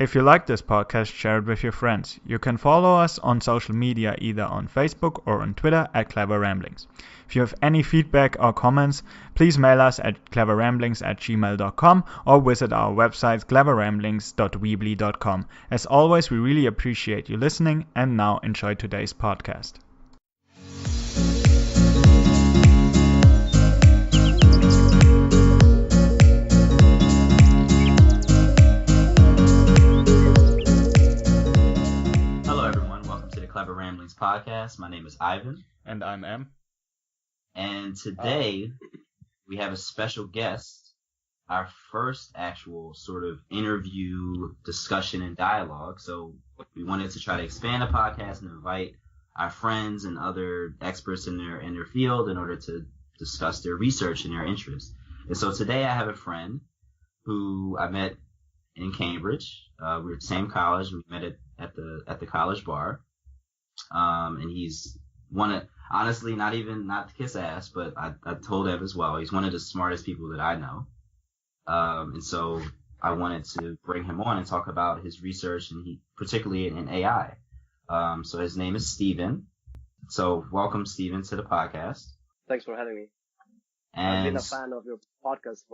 If you like this podcast, share it with your friends. You can follow us on social media either on Facebook or on Twitter at cleverramblings. If you have any feedback or comments, please mail us at cleverramblings@gmail.com or visit our website cleverramblings.weebly.com. As always, we really appreciate you listening, and now enjoy today's podcast. Clever Ramblings podcast. My name is Ivan. And I'm Em. And today we have a special guest, our first actual sort of interview, discussion, and dialogue. So we wanted to try to expand the podcast and invite our friends and other experts in their field in order to discuss their research and their interests. And so today I have a friend who I met in Cambridge. We were at the same college. We met at the college bar. And he's honestly, not to kiss ass, but I told Ev as well, he's one of the smartest people that I know. And so I wanted to bring him on and talk about his research, and particularly in AI. So his name is Steven. So welcome, Steven, to the podcast. Thanks for having me. And I've been a fan of your podcast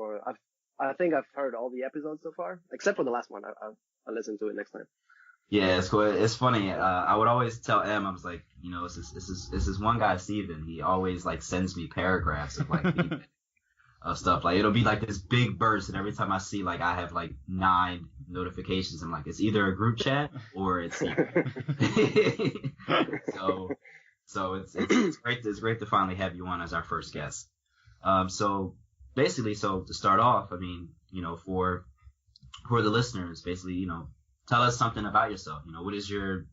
I think I've heard all the episodes so far, except for the last one. I'll listen to it next time. Yeah, it's cool. It's funny. I would always tell Em, I was like, this is one guy, Steven. He always like sends me paragraphs of like feedback of stuff. Like it'll be like this big burst, and every time I see like I have like 9 notifications, I'm like, it's either a group chat or it's so it's great. It's great to finally have you on as our first guest. So basically, to start off, I mean, for the listeners, basically, tell us something about yourself. What is your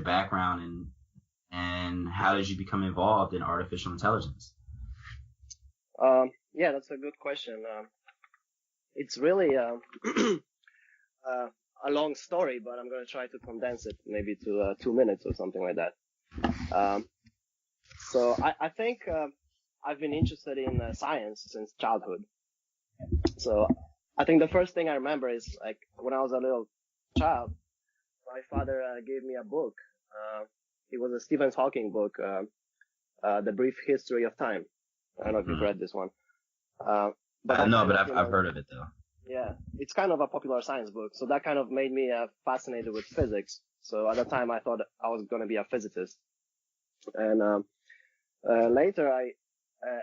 background and how did you become involved in artificial intelligence? Yeah, that's a good question. It's really a long story, but I'm going to try to condense it maybe to 2 minutes or something like that. So I think I've been interested in science since childhood. So I think the first thing I remember is like when I was a little child, my father gave me a book. It was a Stephen Hawking book, The Brief History of Time. I don't know if you've read this one. But I've heard of it though. Yeah, it's kind of a popular science book, so that kind of made me fascinated with physics. So at the time, I thought I was going to be a physicist. And later, I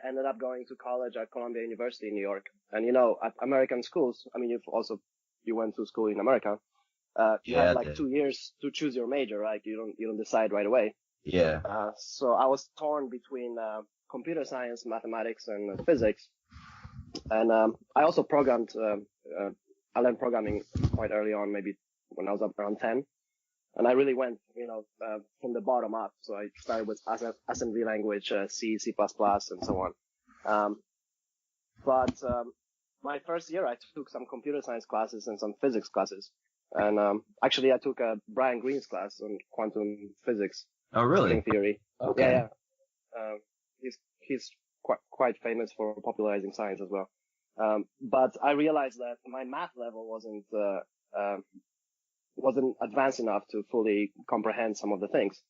ended up going to college at Columbia University in New York. And at American schools, I mean, you went to school in America. You have like 2 years to choose your major, right? You don't decide right away. Yeah. So I was torn between computer science, mathematics, and physics. And I also programmed. I learned programming quite early on, maybe when I was around 10. And I really went, from the bottom up. So I started with assembly language, C, C++, and so on. But my first year, I took some computer science classes and some physics classes. And actually, I took Brian Greene's class on quantum physics. Oh, really? String theory. Okay. Yeah. He's quite famous for popularizing science as well. But I realized that my math level wasn't advanced enough to fully comprehend some of the things.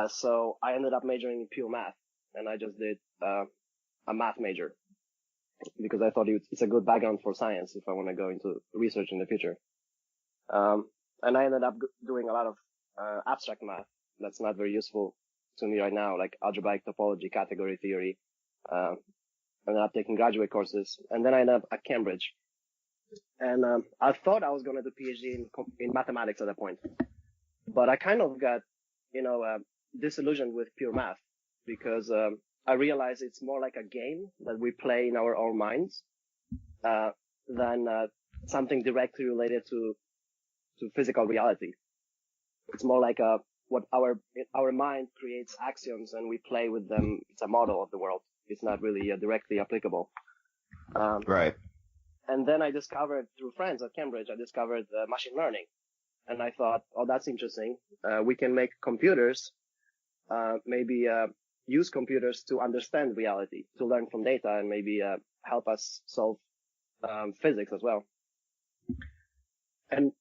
So I ended up majoring in pure math, and I just did a math major because I thought it's a good background for science if I want to go into research in the future. And I ended up doing a lot of abstract math that's not very useful to me right now, like algebraic topology, category theory. I ended up taking graduate courses, and then I ended up at Cambridge. And I thought I was going to do PhD in mathematics at that point, but I kind of got, disillusioned with pure math because I realized it's more like a game that we play in our own minds than something directly related to physical reality. It's more like what our mind creates axioms and we play with them. It's a model of the world. It's not really directly applicable. Right. And then I discovered through friends at Cambridge, machine learning. And I thought, oh, that's interesting. We can make computers, maybe use computers to understand reality, to learn from data, and maybe help us solve physics as well. And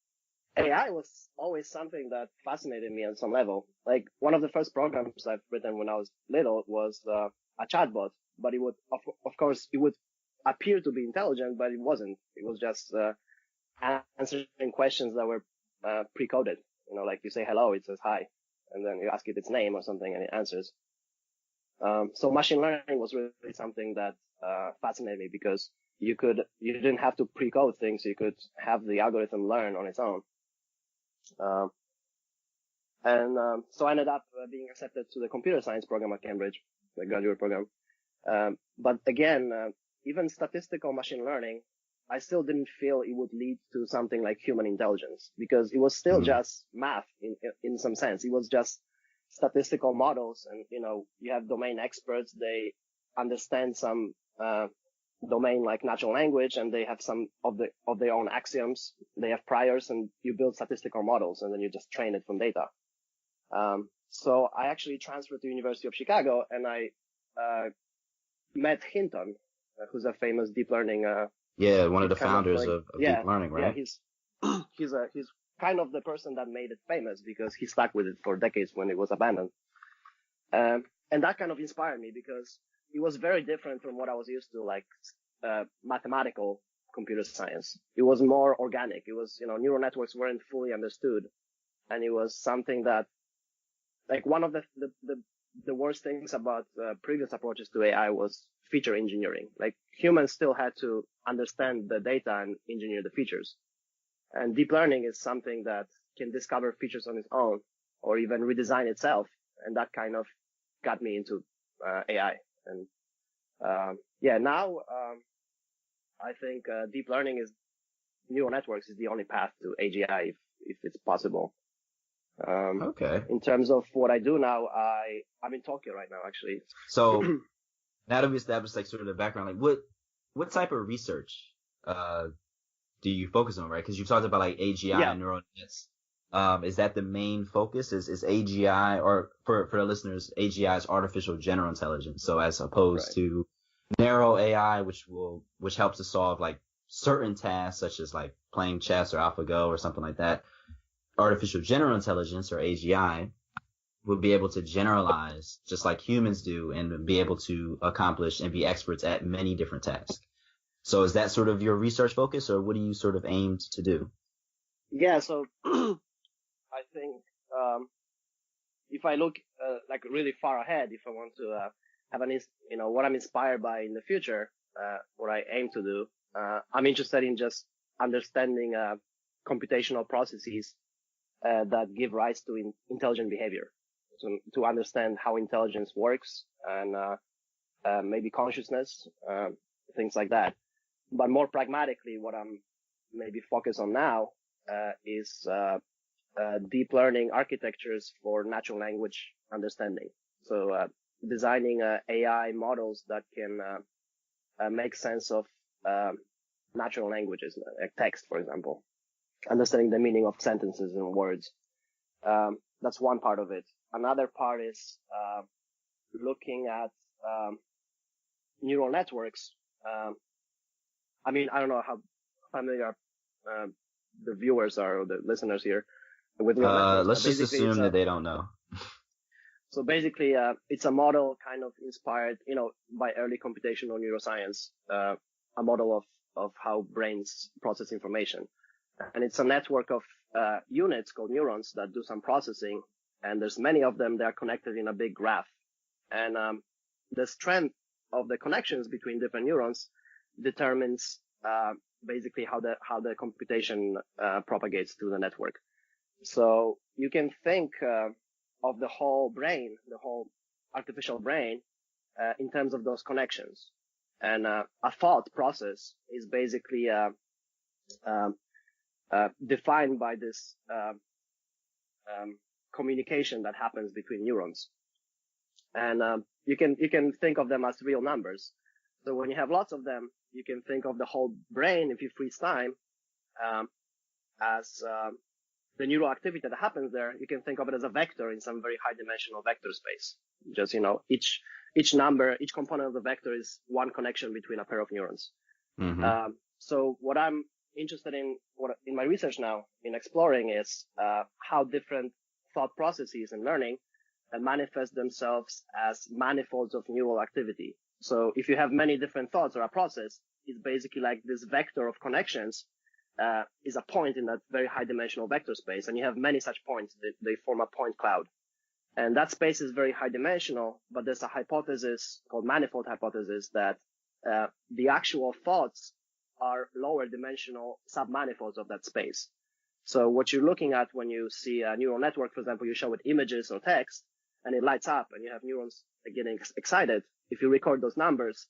AI was always something that fascinated me on some level. Like one of the first programs I've written when I was little was a chatbot, but it would, of course, it would appear to be intelligent, but it wasn't. It was just answering questions that were pre-coded. Like you say hello, it says hi, and then you ask it its name or something, and it answers. So machine learning was really something that fascinated me because you didn't have to pre-code things. You could have the algorithm learn on its own. So I ended up being accepted to the computer science program at Cambridge, the graduate program. But again, even statistical machine learning, I still didn't feel it would lead to something like human intelligence because it was still just math in some sense. It was just statistical models, and you have domain experts. They understand some domain like natural language, and they have some of their own axioms. They have priors, and you build statistical models, and then you just train it from data. So I actually transferred to University of Chicago, and I met Hinton, who's a famous deep learning. One of the founders of deep learning, right? Yeah, he's kind of the person that made it famous because he stuck with it for decades when it was abandoned. And that kind of inspired me because it was very different from what I was used to, like mathematical computer science. It was more organic. It was, neural networks weren't fully understood, and it was something that, like, one of the worst things about previous approaches to AI was feature engineering. Like, humans still had to understand the data and engineer the features. And deep learning is something that can discover features on its own or even redesign itself. And that kind of got me into AI. And now I think deep learning neural networks is the only path to AGI if it's possible. Okay. In terms of what I do now, I'm in Tokyo right now, actually. So now that we established like sort of the background, like what type of research do you focus on, right? Because you talked about like AGI and neural nets. Is that the main focus? Is AGI, or for the listeners, AGI is artificial general intelligence. So as opposed to narrow AI, which helps to solve like certain tasks such as like playing chess or AlphaGo or something like that. Artificial general intelligence, or AGI, would be able to generalize just like humans do and be able to accomplish and be experts at many different tasks. So is that sort of your research focus, or what do you sort of aim to do? Yeah, so I think if I look like really far ahead, if I want to have what I'm inspired by in the future, what I aim to do, I'm interested in just understanding computational processes that give rise to intelligent behavior. So to understand how intelligence works and maybe consciousness, things like that. But more pragmatically, what I'm maybe focused on now is deep learning architectures for natural language understanding. So designing AI models that can make sense of natural languages, like text, for example, understanding the meaning of sentences and words. That's one part of it. Another part is looking at neural networks. I don't know how familiar the viewers are, or the listeners here, with neural networks. Let's just assume that they don't know. So basically, it's a model kind of inspired, by early computational neuroscience, a model of how brains process information. And it's a network of units called neurons that do some processing, and there's many of them that are connected in a big graph. And the strength of the connections between different neurons determines basically how the computation propagates through the network. So you can think of the whole brain, the whole artificial brain, in terms of those connections. And a thought process is basically defined by this communication that happens between neurons. And you can think of them as real numbers. So when you have lots of them, you can think of the whole brain, if you freeze time, as the neural activity that happens there. You can think of it as a vector in some very high dimensional vector space. Just, each number, each component of the vector is one connection between a pair of neurons. Mm-hmm. So what I'm interested in in my research now in exploring is how different thought processes in learning manifest themselves as manifolds of neural activity. So if you have many different thoughts or a process, it's basically like this vector of connections is a point in that very high dimensional vector space, and you have many such points. They form a point cloud. And that space is very high dimensional, but there's a hypothesis called manifold hypothesis that the actual thoughts are lower dimensional submanifolds of that space. So what you're looking at when you see a neural network, for example, you show it images or text, and it lights up, and you have neurons getting excited. If you record those numbers,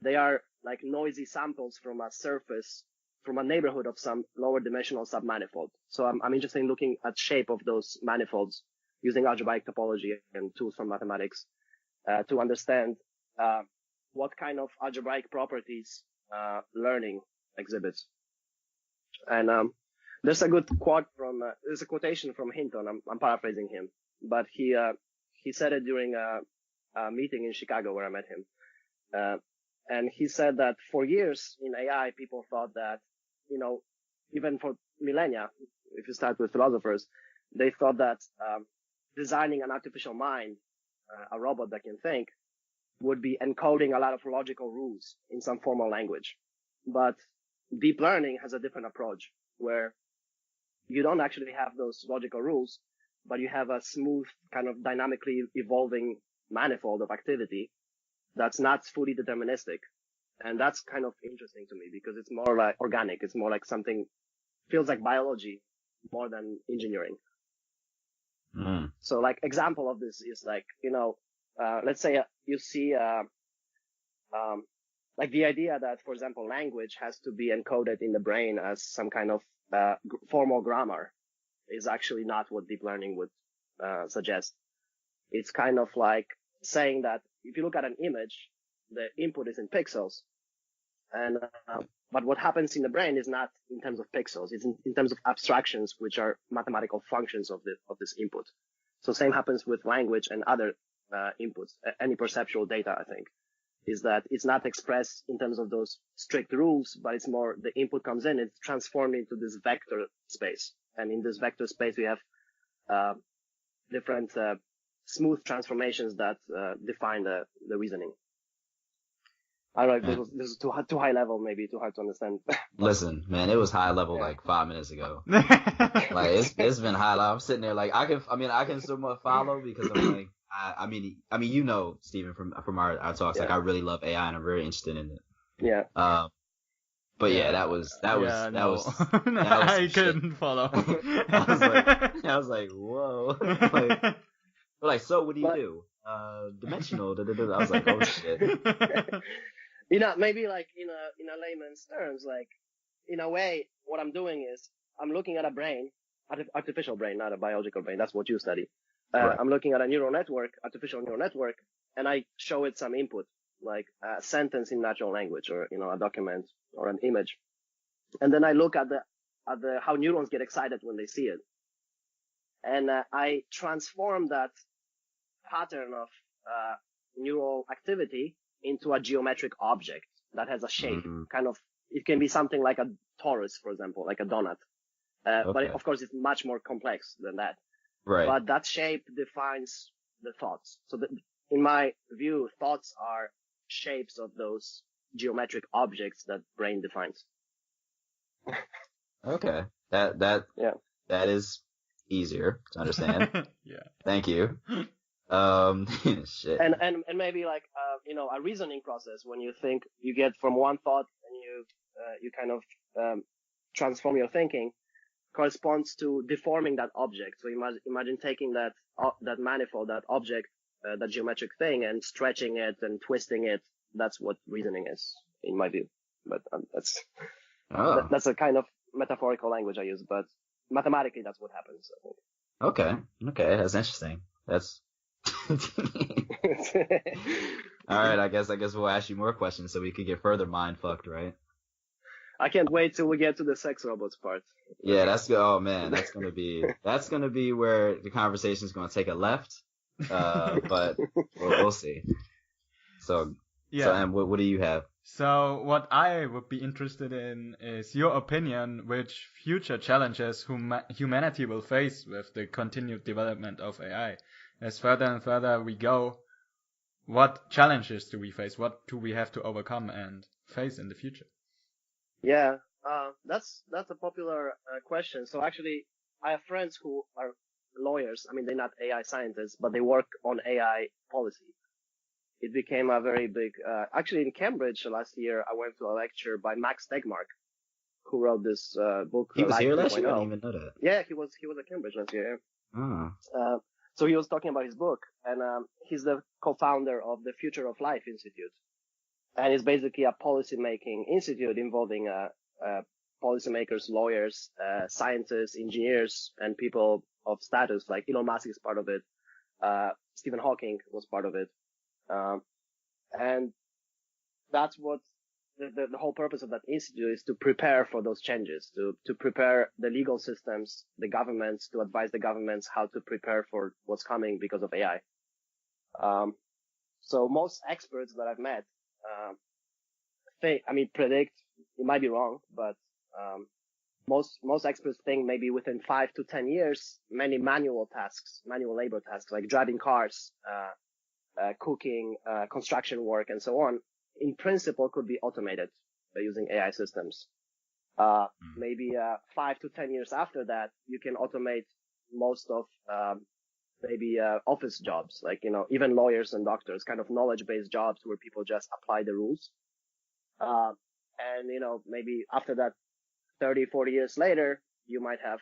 they are like noisy samples from a surface, from a neighborhood of some lower dimensional submanifold. So I'm interested in looking at shape of those manifolds using algebraic topology and tools from mathematics to understand what kind of algebraic properties learning exhibits. And there's a good quote from there's a quotation from Hinton. I'm paraphrasing him, but he said it during a meeting in Chicago where I met him. And he said that for years in AI, people thought that, even for millennia, if you start with philosophers, they thought that designing an artificial mind, a robot that can think, would be encoding a lot of logical rules in some formal language. But deep learning has a different approach where you don't actually have those logical rules, but you have a smooth kind of dynamically evolving manifold of activity that's not fully deterministic. And that's kind of interesting to me because it's more like organic. It's more like something, feels like biology more than engineering. Mm. So like example of this is like, let's say you see, like the idea that, for example, language has to be encoded in the brain as some kind of formal grammar is actually not what deep learning would suggest. It's kind of like saying that if you look at an image, the input is in pixels, and but what happens in the brain is not in terms of pixels. It's in terms of abstractions, which are mathematical functions of this input. So same happens with language and other inputs. Any perceptual data, I think, is that it's not expressed in terms of those strict rules, but it's more the input comes in, it's transformed into this vector space, and in this vector space we have different smooth transformations that define the reasoning. I don't know if this is too high level, maybe too hard to understand. Listen, man, it was high level like 5 minutes ago. Like it's been high level. I'm sitting there like I can somewhat follow because I'm like I mean Stephen from our talks, like I really love AI and I'm very interested in it. Yeah. But yeah, that was I couldn't follow. I was like, whoa. Like, so what do you do? Dimensional. I was like, oh shit. Maybe like in a layman's terms, like in a way, what I'm doing is I'm looking at a brain, artificial brain, not a biological brain. That's what you study. Right. I'm looking at a neural network, artificial neural network, and I show it some input, like a sentence in natural language or, a document or an image. And then I look at how neurons get excited when they see it. And I transform that pattern of neural activity into a geometric object that has a shape. Mm-hmm. Kind of, it can be something like a torus, for example, like a donut. But of course, it's much more complex than that. Right. But that shape defines the thoughts. So in my view, thoughts are shapes of those geometric objects that brain defines. Okay. That is easier to understand. Yeah. Thank you. Shit. And maybe like a reasoning process when you think you get from one thought and you kind of transform your thinking corresponds to deforming that object. So imagine taking that manifold, that object, that geometric thing, and stretching it and twisting it. That's what reasoning is, in my view. But that's a kind of metaphorical language I use. But mathematically, that's what happens, I think. Okay, that's interesting. That's all right. I guess we'll ask you more questions so we could get further mind fucked, right? I can't wait till we get to the sex robots part. Yeah, that's gonna be where the conversation is gonna take a left. But we'll see. So Yeah. So, what do you have? So what I would be interested in is your opinion, which future challenges humanity will face with the continued development of AI. As further and further we go, what challenges do we face? What do we have to overcome and face in the future? Yeah, that's a popular question. So actually, I have friends who are lawyers. I mean, they're not AI scientists, but they work on AI policy. It became a very big. Actually, in Cambridge last year, I went to a lecture by Max Tegmark, who wrote this book. He was Life here last year? I 2.0. didn't even know that. Yeah, he was at Cambridge last year. Oh. So he was talking about his book, and he's the co-founder of the Future of Life Institute, and it's basically a policy-making institute involving policymakers, lawyers, scientists, engineers, and people of status. Like Elon Musk is part of it. Stephen Hawking was part of it. And that's what the whole purpose of that institute is, to prepare for those changes, to prepare the legal systems, the governments, to advise the governments how to prepare for what's coming because of AI. So most experts that I've met, predict, it might be wrong, but, most experts think maybe within 5 to 10 years, many manual labor tasks like driving cars, cooking, construction work, and so on, in principle could be automated by using AI systems. Maybe 5 to 10 years after that, you can automate most of office jobs, like, even lawyers and doctors, kind of knowledge-based jobs where people just apply the rules. And maybe after that, 30, 40 years later, you might have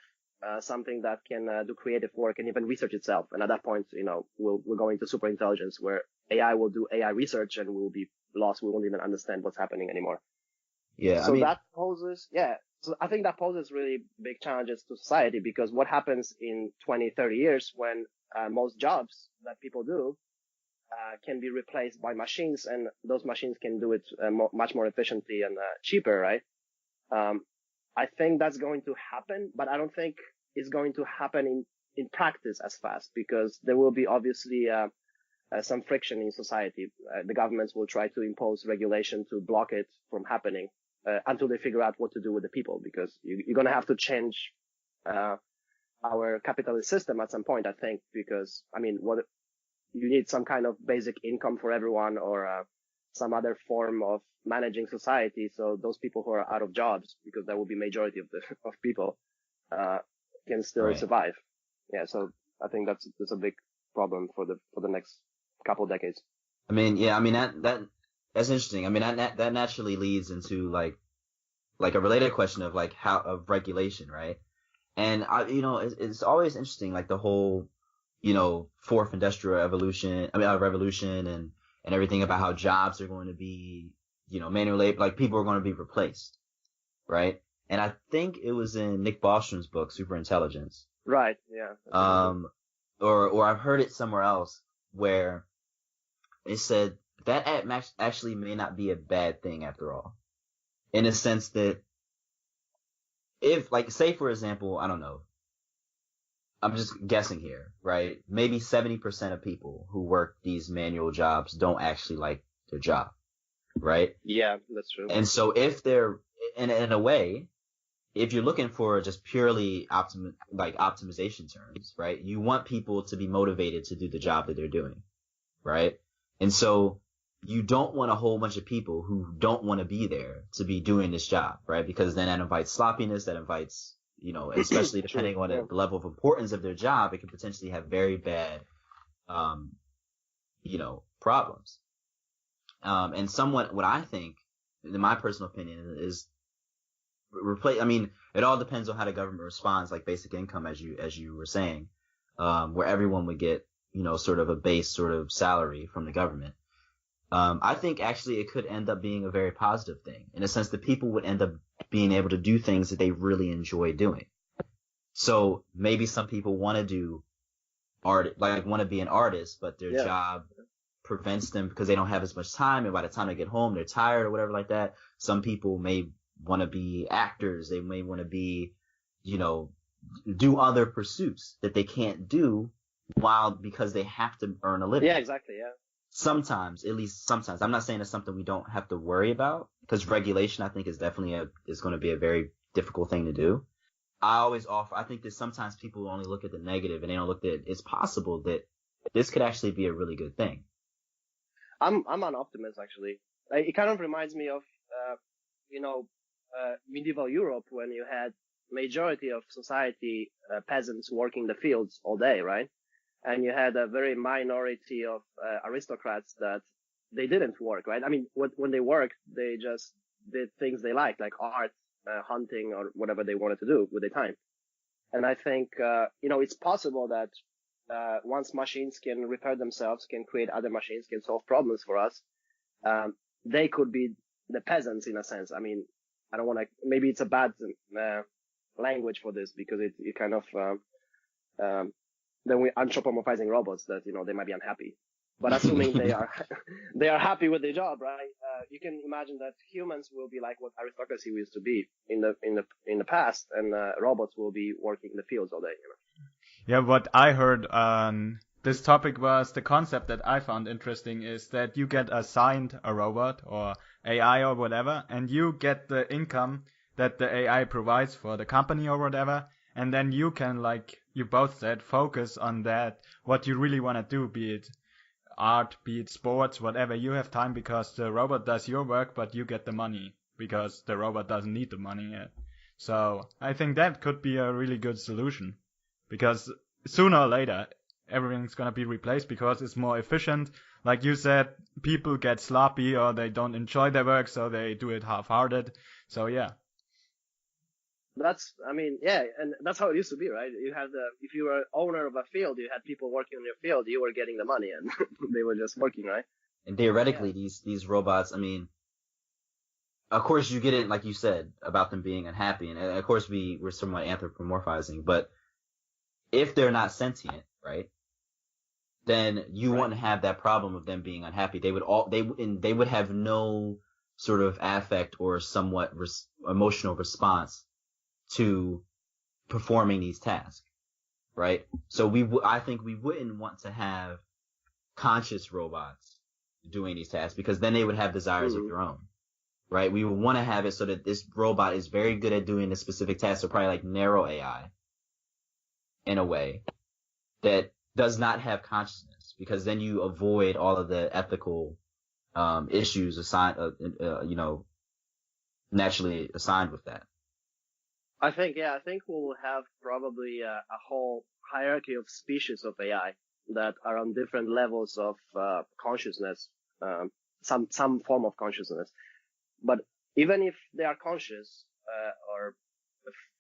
something that can do creative work and even research itself. And at that point, we'll go into super intelligence, where AI will do AI research and we'll be lost. We won't even understand what's happening anymore. Yeah. So I think that poses really big challenges to society, because what happens in 20, 30 years when most jobs that people do can be replaced by machines, and those machines can do it much more efficiently and cheaper, right? I think that's going to happen, but I don't think it's going to happen in practice as fast, because there will be obviously some friction in society. The governments will try to impose regulation to block it from happening until they figure out what to do with the people, because you're going to have to change our capitalist system at some point, I think, because, you need some kind of basic income for everyone, or some other form of managing society, so those people who are out of jobs, because that will be majority of people, can still survive. Yeah, so I think that's a big problem for the next couple of decades. That's interesting. That naturally leads into like a related question of of regulation, right? And it's always interesting, like the whole fourth industrial revolution and everything about how jobs are going to be, manual labor, like people are going to be replaced, right? And I think it was in Nick Bostrom's book, Super Intelligence. Right. Yeah. Or I've heard it somewhere else where it said that actually may not be a bad thing after all, in a sense that if, say for example, I don't know, I'm just guessing here, right? Maybe 70% of people who work these manual jobs don't actually like their job, right? Yeah, that's true. And so if they're, in a way, if you're looking for just purely optimization terms, right? You want people to be motivated to do the job that they're doing, right? And so you don't want a whole bunch of people who don't want to be there to be doing this job, right? Because then that invites sloppiness, that invites, especially depending on the level of importance of their job, it could potentially have very bad, problems. And somewhat what I think, in my personal opinion, is it all depends on how the government responds, like basic income, as you were saying, where everyone would get, sort of a base sort of salary from the government. I think actually it could end up being a very positive thing, in a sense that people would end up being able to do things that they really enjoy doing. So maybe some people want to do art, want to be an artist, but their job prevents them because they don't have as much time, and by the time they get home, they're tired or whatever like that. Some people may want to be actors. They may want to be, do other pursuits that they can't do because they have to earn a living. Yeah, exactly. Yeah. sometimes, at least sometimes. I'm not saying it's something we don't have to worry about, because regulation, I think, is definitely is going to be a very difficult thing to do. I think that sometimes people only look at the negative and they don't look at it's possible that this could actually be a really good thing. I'm an optimist, actually. It kind of reminds me of, medieval Europe, when you had majority of society, peasants working the fields all day, right? And you had a very minority of aristocrats that they didn't work, right? I mean, when they worked, they just did things they liked, like art, hunting, or whatever they wanted to do with their time. And I think, it's possible that once machines can repair themselves, can create other machines, can solve problems for us, they could be the peasants in a sense. I mean, I don't want to, maybe it's a bad language for this, because it kind of, then we're anthropomorphizing robots that, they might be unhappy. But assuming they are happy with their job, right? You can imagine that humans will be like what aristocracy used to be in the past, and robots will be working in the fields all day. Yeah, what I heard on this topic was the concept that I found interesting is that you get assigned a robot or AI or whatever, and you get the income that the AI provides for the company or whatever, and then you can, like you both said, focus on that, what you really want to do, be it art, be it sports, whatever. You have time because the robot does your work, but you get the money because the robot doesn't need the money yet. So I think that could be a really good solution, because sooner or later everything's gonna be replaced because it's more efficient. Like you said, people get sloppy or they don't enjoy their work, so they do it half-hearted. So yeah. And that's how it used to be, right? If you were owner of a field, you had people working on your field, you were getting the money, and they were just working, right? And theoretically, these robots, I mean, of course you get it, like you said, about them being unhappy, and of course we're somewhat anthropomorphizing, but if they're not sentient, right, then you wouldn't have that problem of them being unhappy. They would have no sort of affect or somewhat emotional response to performing these tasks, right? So I think we wouldn't want to have conscious robots doing these tasks, because then they would have desires of their own, right? We would want to have it so that this robot is very good at doing a specific task, so probably like narrow AI in a way that does not have consciousness, because then you avoid all of the ethical issues naturally assigned with that. I think we'll have probably a whole hierarchy of species of AI that are on different levels of consciousness, some form of consciousness. But even if they are conscious or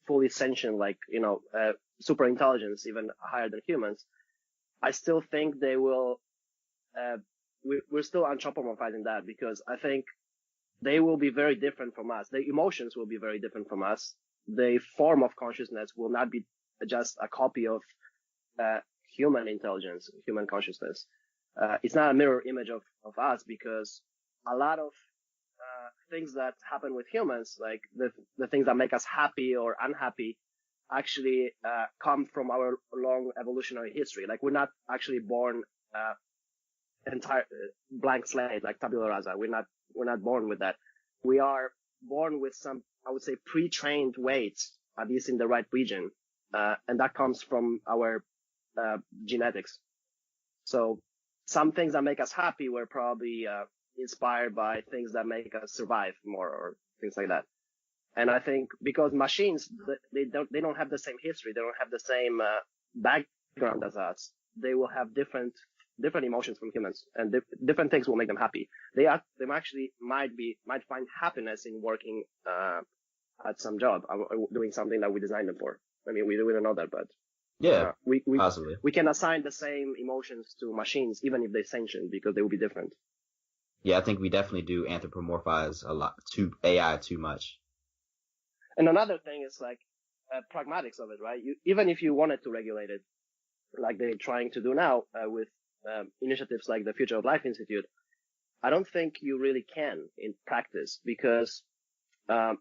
fully sentient, like super intelligence, even higher than humans, I still think they will. We're still anthropomorphizing that, because I think they will be very different from us. Their emotions will be very different from us. The form of consciousness will not be just a copy of human intelligence, human consciousness. It's not a mirror image of us, because a lot of things that happen with humans, like the things that make us happy or unhappy, actually come from our long evolutionary history. Like, we're not actually born entire blank slate, like tabula rasa. We're not born with that. We are born with some, I would say, pre-trained weights, at least in the right region, and that comes from our genetics. So some things that make us happy were probably inspired by things that make us survive more, or things like that. And I think because machines, they don't have the same history, they don't have the same background as us. They will have different emotions from humans, and different things will make them happy. They actually might find happiness in working at some job, doing something that we designed them for. I mean, we don't know that, but yeah, possibly we can assign the same emotions to machines, even if they're sentient, because they will be different. Yeah, I think we definitely do anthropomorphize a lot to AI too much. And another thing is like pragmatics of it, right? Even if you wanted to regulate it, like they're trying to do now with initiatives like the Future of Life Institute, I don't think you really can in practice, because AI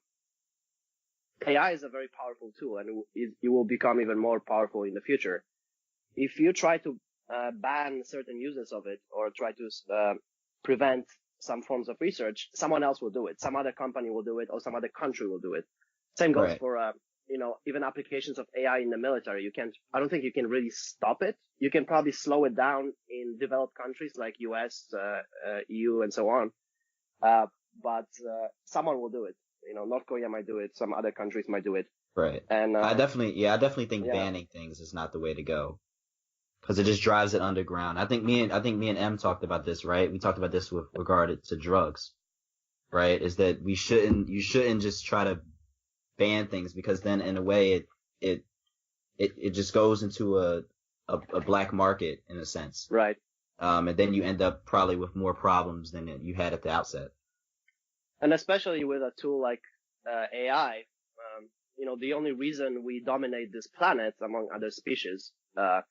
is a very powerful tool, and it will become even more powerful in the future. If you try to ban certain uses of it or try to prevent some forms of research, someone else will do it. Some other company will do it, or some other country will do it. Same goes for even applications of AI in the military. I don't think you can really stop it. You can probably slow it down in developed countries like US, EU, and so on. But someone will do it. North Korea might do it. Some other countries might do it. Right. And I definitely think banning things is not the way to go, because it just drives it underground. I think me and M talked about this, right? We talked about this with regard to drugs, right? Is that you shouldn't just try to ban things, because then in a way it just goes into a black market in a sense. Right. And then you end up probably with more problems than you had at the outset. And especially with a tool like AI, the only reason we dominate this planet among other species, the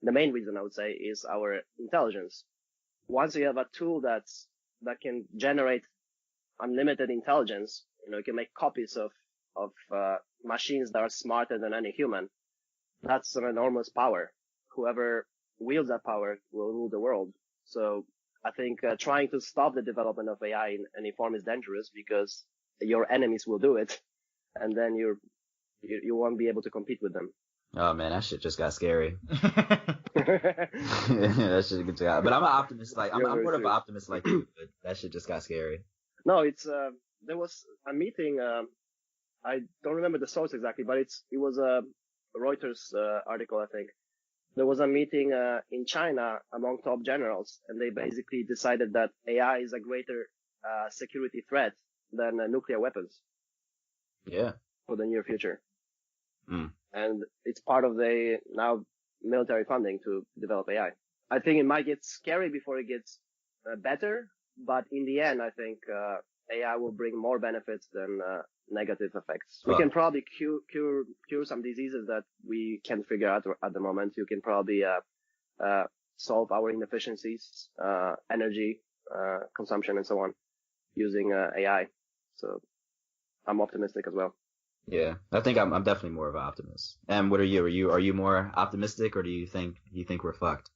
main reason I would say, is our intelligence. Once you have a tool that can generate unlimited intelligence, you can make copies of machines that are smarter than any human. That's an enormous power. Whoever wields that power will rule the world. So I think trying to stop the development of AI in any form is dangerous, because your enemies will do it, and then you won't be able to compete with them. Oh man, that shit just got scary. That shit just got. But I'm an optimist. Like I'm more of an optimist like you. But that shit just got scary. No, it's there was a meeting. I don't remember the source exactly, but it was a Reuters article, I think. There was a meeting in China among top generals, and they basically decided that AI is a greater security threat than nuclear weapons. Yeah. For the near future. Mm. And it's part of the now military funding to develop AI. I think it might get scary before it gets better, but in the end, I think AI will bring more benefits than negative effects. We can probably cure some diseases that we can't figure out at the moment. You can probably solve our inefficiencies, energy consumption, and so on using AI. So I'm optimistic as well. Yeah, I think I'm definitely more of an optimist. And what are you? Are you more optimistic, or do you think we're fucked?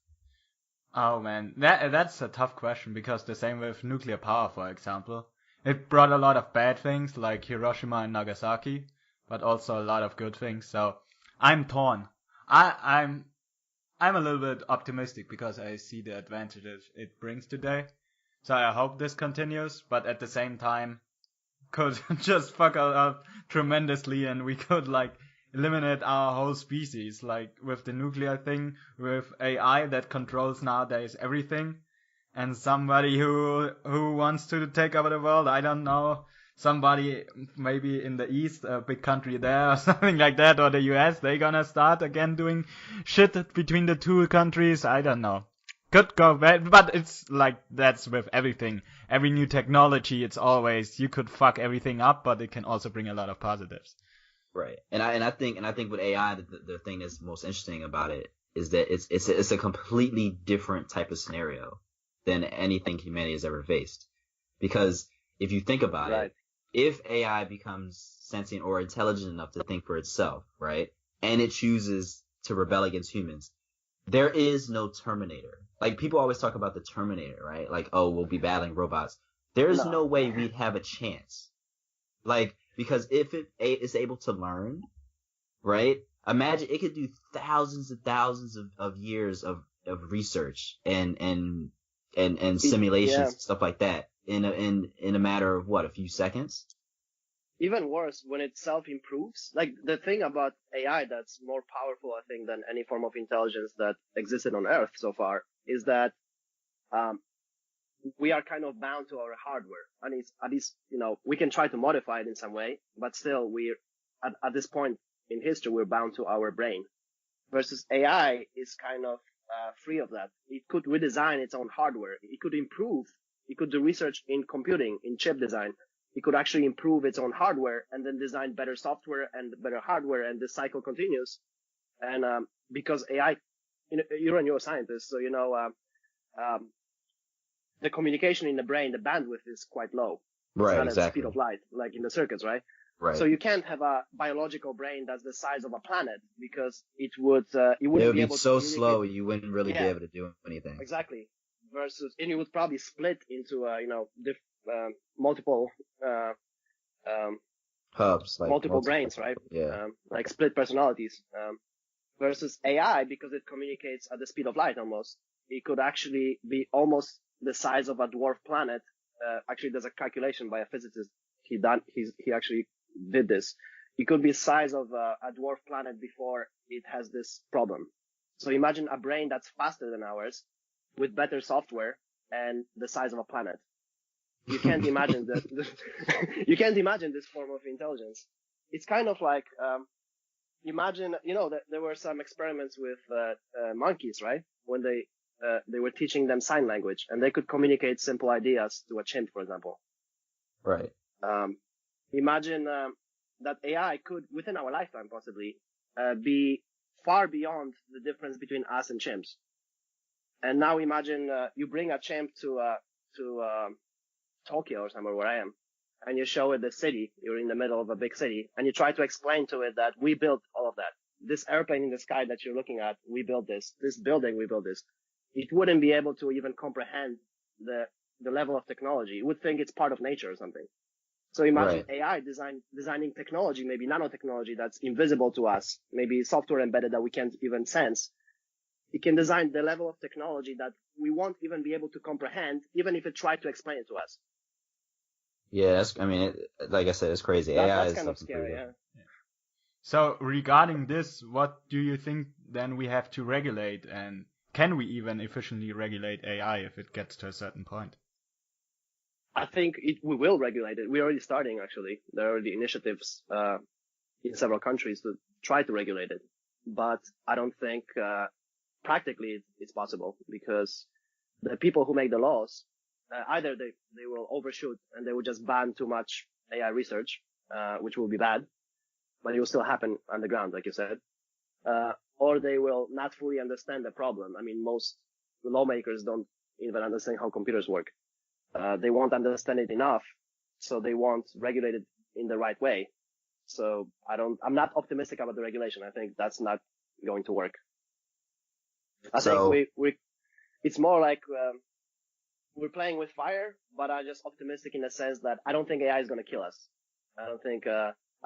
Oh man, that's a tough question, because the same with nuclear power, for example. It brought a lot of bad things like Hiroshima and Nagasaki, but also a lot of good things. So I'm torn. I'm a little bit optimistic because I see the advantages it brings today. So I hope this continues, but at the same time, could just fuck up tremendously, and we could eliminate our whole species, like with the nuclear thing, with AI that controls nowadays everything, and somebody who wants to take over the world. I don't know, somebody maybe in the East, a big country there or something like that, or the US, they gonna start again doing shit between the two countries. I don't know. Could go bad, but it's like that's with everything. Every new technology, it's always, you could fuck everything up, but it can also bring a lot of positives. Right, and I think with AI, the thing that's most interesting about it is that it's a completely different type of scenario than anything humanity has ever faced. Because if you think about it, if AI becomes sentient or intelligent enough to think for itself, right, and it chooses to rebel against humans, there is no Terminator. Like, people always talk about the Terminator, right? Like, oh, we'll be battling robots. There's no way we'd have a chance. Like, because if it is able to learn, right? Imagine it could do thousands and thousands of years of research and simulations, stuff like that, in a matter of a few seconds. Even worse, when it self-improves. Like, the thing about AI that's more powerful, I think, than any form of intelligence that existed on Earth so far is that we are kind of bound to our hardware. And it's, at least, we can try to modify it in some way, but still we're, at this point in history, we're bound to our brain. Versus AI is kind of free of that. It could redesign its own hardware. It could improve. It could do research in computing, in chip design. It could actually improve its own hardware and then design better software and better hardware, and this cycle continues. And because AI, you're a neuroscientist, so the communication in the brain, the bandwidth is quite low. Right, it's not exactly. at the speed of light, like in the circuits, right? Right. So you can't have a biological brain that's the size of a planet because it wouldn't be able so to slow you wouldn't really be Yeah, able to do anything. exactly. And it would probably split into multiple Hubs, like multiple brains, right? Yeah. Like split personalities. Versus AI, because it communicates at the speed of light almost, it could actually be almost the size of a dwarf planet. Actually, there's a calculation by a physicist. He actually did this. It could be the size of a dwarf planet before it has this problem. So imagine a brain that's faster than ours, with better software and the size of a planet. You can't imagine you can't imagine this form of intelligence. It's kind of like, imagine, that there were some experiments with monkeys, right? When they were teaching them sign language, and they could communicate simple ideas to a chimp, for example. Right. Imagine that AI could, within our lifetime possibly, be far beyond the difference between us and chimps. And now imagine you bring a chimp to Tokyo or somewhere where I am, and you show it the city. You're in the middle of a big city, and you try to explain to it that we built all of that. This airplane in the sky that you're looking at, we built this. This building, we built this. It wouldn't be able to even comprehend the level of technology. It would think it's part of nature or something. So imagine AI designing technology, maybe nanotechnology that's invisible to us, maybe software embedded that we can't even sense. It can design the level of technology that we won't even be able to comprehend, even if it tried to explain it to us. Yeah, like I said, it's crazy. AI That's is kind of something scary, pretty yeah. So regarding this, what do you think then we have to regulate, and can we even efficiently regulate AI if it gets to a certain point? I think we will regulate it. We're already starting, actually. There are already initiatives in several countries to try to regulate it. But I don't think practically it's possible, because the people who make the laws, either they will overshoot and they will just ban too much AI research, which will be bad, but it will still happen underground, like you said, or they will not fully understand the problem. I mean, most lawmakers don't even understand how computers work. They won't understand it enough, so they won't regulate it in the right way. So I'm not optimistic about the regulation. I think that's not going to work. I think it's more like, we're playing with fire, but I'm just optimistic in the sense that I don't think AI is going to kill us. I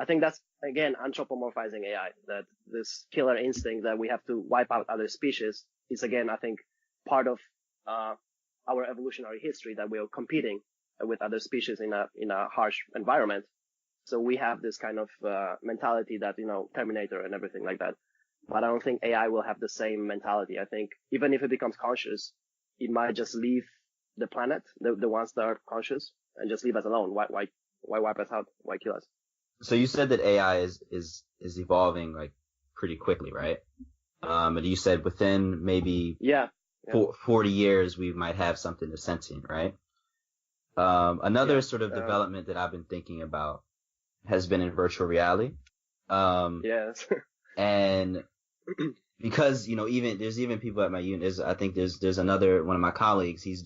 think that's, again, anthropomorphizing AI, that this killer instinct that we have to wipe out other species is, again, I think, part of our evolutionary history, that we are competing with other species in a harsh environment. So we have this kind of mentality that, Terminator and everything like that. But I don't think AI will have the same mentality. I think even if it becomes conscious, it might just leave the planet, the ones that are conscious, and just leave us alone. Why wipe us out? Why kill us? So you said that AI is evolving like pretty quickly, right? And you said within maybe 40 years we might have something that's sentient, right? Another sort of development that I've been thinking about has been in virtual reality. Yes. And because, there's even people at my unit, I think there's another one of my colleagues, he's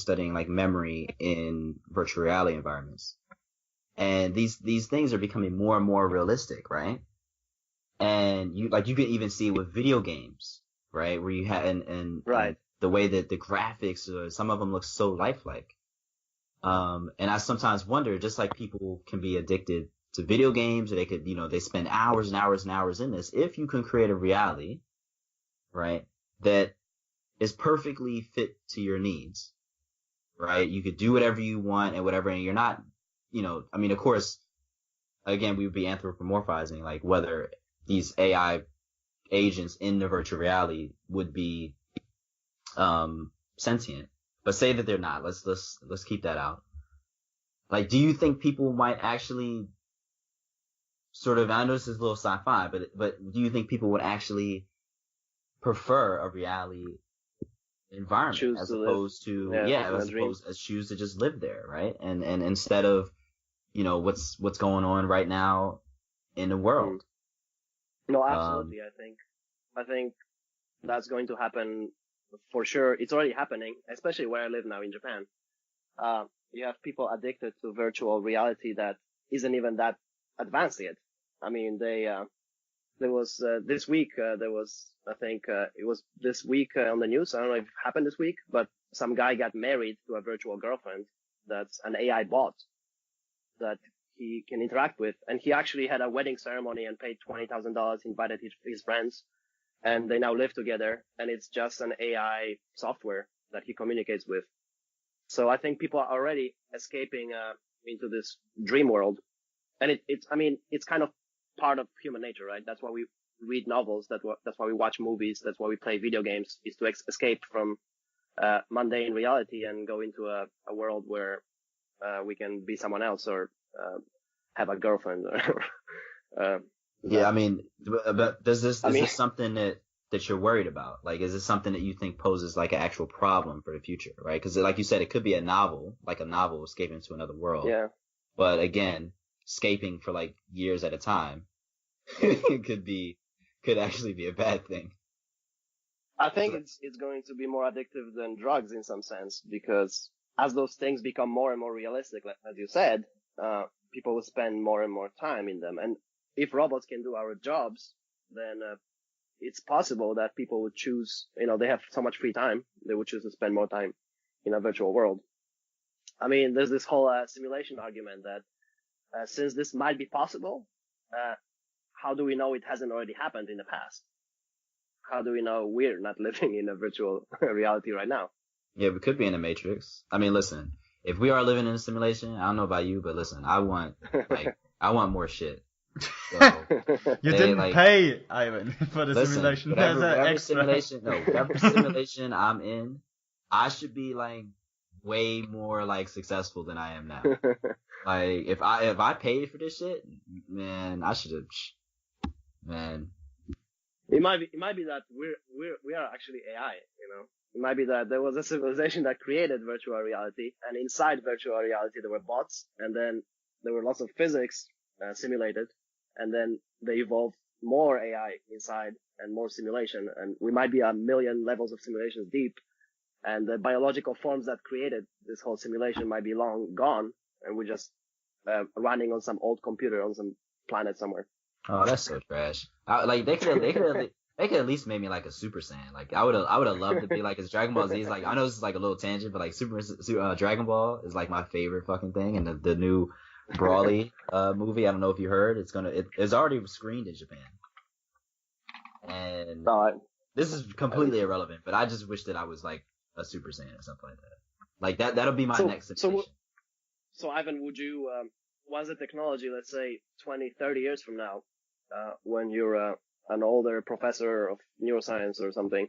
studying like memory in virtual reality environments. And these things are becoming more and more realistic, right? And you can even see it with video games, right? Where you have, and the way that the graphics, some of them look so lifelike. And I sometimes wonder, just like people can be addicted to video games, or they could, they spend hours and hours and hours in this. If you can create a reality, right, that is perfectly fit to your needs, right? You could do whatever you want and whatever, and you're not, of course, again, we would be anthropomorphizing, like whether these AI agents in the virtual reality would be, sentient, but say that they're not. Let's keep that out. Like, do you think people might actually sort of, I know this is a little sci-fi, but do you think people would actually prefer a reality environment as opposed to choose to just live there, right? And instead of, what's going on right now in the world. No, absolutely. I think that's going to happen for sure. It's already happening, especially where I live now in Japan. You have people addicted to virtual reality that isn't even that advanced yet. I mean, there was this week. There was, I think, it was this week on the news. I don't know if it happened this week, but some guy got married to a virtual girlfriend that's an AI bot that he can interact with, and he actually had a wedding ceremony and paid $20,000, invited his friends, and they now live together, and it's just an AI software that he communicates with. So I think people are already escaping into this dream world, and it's kind of part of human nature, right? That's why we read novels. That's why we watch movies. That's why we play video games, is to escape from mundane reality and go into a world where we can be someone else or have a girlfriend. Yeah, I mean, but is this something that you're worried about? Like, is this something that you think poses like an actual problem for the future, right? Because like you said, it could be a novel escaping to another world. Yeah. But again, escaping for like years at a time could actually be a bad thing. I think it's going to be more addictive than drugs in some sense, because as those things become more and more realistic, like, as you said, people will spend more and more time in them. And if robots can do our jobs, then it's possible that people would choose, they have so much free time, they would choose to spend more time in a virtual world. I mean, there's this whole simulation argument that since this might be possible, how do we know it hasn't already happened in the past? How do we know we're not living in a virtual reality right now? Yeah, we could be in a matrix. I mean, listen, if we are living in a simulation, I don't know about you, but listen, I want more shit. So, you didn't pay, Ivan, for the simulation. Whatever simulation I'm in, I should be like way more like successful than I am now. Like if I paid for this shit, man, I should have, man. It might be that we are actually AI, It might be that there was a civilization that created virtual reality, and inside virtual reality there were bots, and then there were lots of physics simulated, and then they evolved more AI inside and more simulation, and we might be a million levels of simulations deep, and the biological forms that created this whole simulation might be long gone, and we're just running on some old computer on some planet somewhere. Oh, that's so trash. Like they could at least made me like a Super Saiyan. Like I would have loved to be like, as Dragon Ball Z is like, I know this is like a little tangent, but like Dragon Ball is like my favorite fucking thing, and the new Broly movie, I don't know if you heard, it's already screened in Japan. And this is completely irrelevant, but I just wish that I was like a Super Saiyan or something like that. Like that'll be my next situation. So Ivan, would you once the technology, let's say 20, 30 years from now, when you're an older professor of neuroscience or something,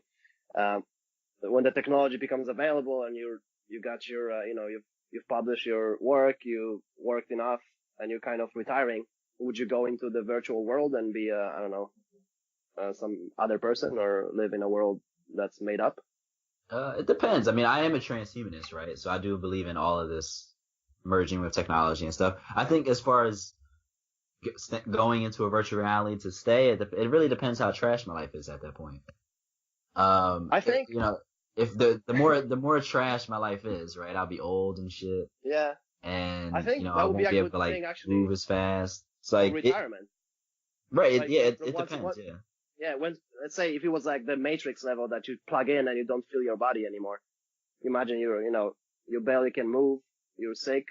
when the technology becomes available and you got your, you've published your work, you worked enough, and you're kind of retiring, would you go into the virtual world and be, I don't know, some other person, or live in a world that's made up? It depends. I mean, I am a transhumanist, right? So I do believe in all of this merging with technology and stuff. I think as far as going into a virtual reality to stay, it really depends how trash my life is at that point. I think, if the more trash my life is, right, I'll be old and shit. Yeah. And I think I won't be able to like move as fast. It's like retirement. Right. Like, it depends. Yeah. Yeah. Let's say if it was like the Matrix level that you plug in and you don't feel your body anymore. Imagine you barely can move, you're sick,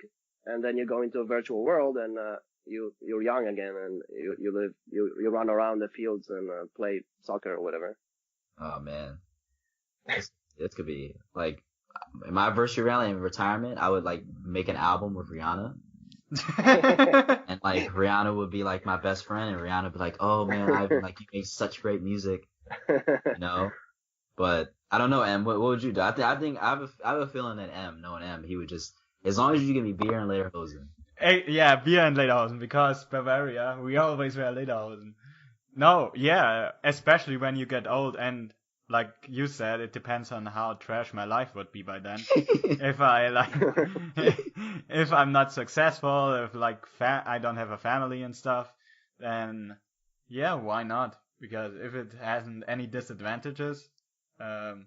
and then you go into a virtual world and you're young again, and you run around the fields and play soccer or whatever. Oh man, it could be like in my virtual reality in retirement, I would like make an album with Rihanna. And like Rihanna would be like my best friend, and Rihanna would be like, "Oh man, Ivan, like you make such great music," But I don't know, M. What would you do? I think I have a feeling that knowing M, he would just, as long as you give me beer and lederhosen. Yeah, beer and lederhosen, because Bavaria, we always wear lederhosen. No, yeah, especially when you get old, and like you said, it depends on how trash my life would be by then. If if I'm not successful, if like I don't have a family and stuff, then yeah, why not? Because if it hasn't any disadvantages,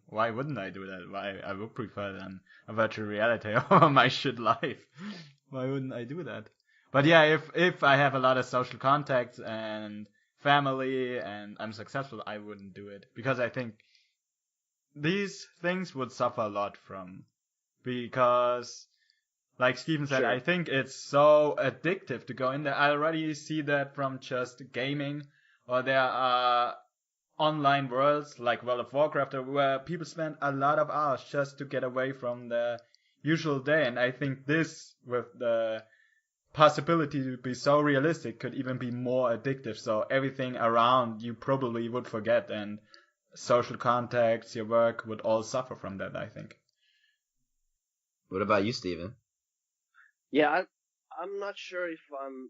why wouldn't I do that? Why I would prefer then a virtual reality over my shit life. Why wouldn't I do that? But yeah, if I have a lot of social contacts and family and I'm successful, I wouldn't do it because I think these things would suffer a lot from because like Steven said, Sure. I think it's so addictive to go in there. I already see that from just gaming, or there are online worlds like World of Warcraft where people spend a lot of hours just to get away from the usual day. And I think this, with the possibility to be so realistic, could even be more addictive. So everything around you probably would forget, and social contacts, your work would all suffer from that, I think. What about you, Steven? Yeah, I'm not sure if I'm